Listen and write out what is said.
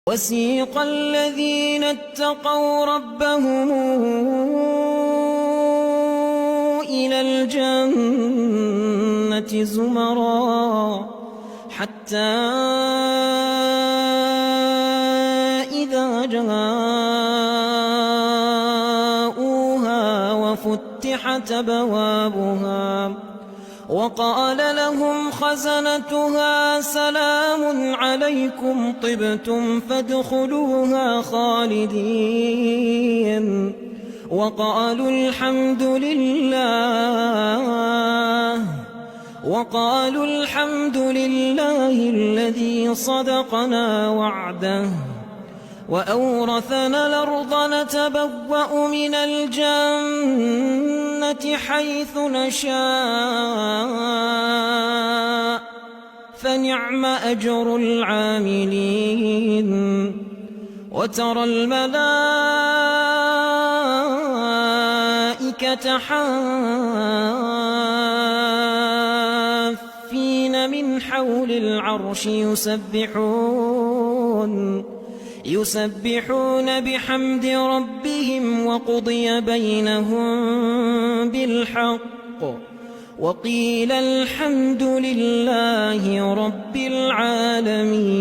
وَسِيقَ الَّذِينَ اتَّقَوْا رَبَّهُمْ إِلَى الْجَنَّةِ زُمَرًا حَتَّىٰ إِذَا جَاءُوهَا وَفُتِحَتْ أَبْوَابُهَا وَقَالَ لَهُمْ خَزَنَتُهَا سَلَامٌ عَلَيْكُمْ طِبْتُمْ فَادْخُلُوهَا خَالِدِينَ وَقَالُوا الْحَمْدُ لِلَّهِ الَّذِي صَدَقَنَا وَعْدَهُ وَأَوْرَثَنَا الْأَرْضَ نَتَبَوَّأُ مِنَ الْجَنَّةِ حَيْثُ نَشَاءُ ۖ فَنِعْمَ أَجْرُ الْعَامِلِينَ وَتَرَى الْمَلَائِكَةَ حَافِّينَ مِنْ حَوْلِ الْعَرْشِ يُسَبِّحُونَ بِحَمْدِ رَبِّهِمْ وَقُضِيَ بَيْنَهُم بِالْحَقِّ وَقِيلَ الْحَمْدُ لِلَّهِ رَبِّ الْعَالَمِينَ.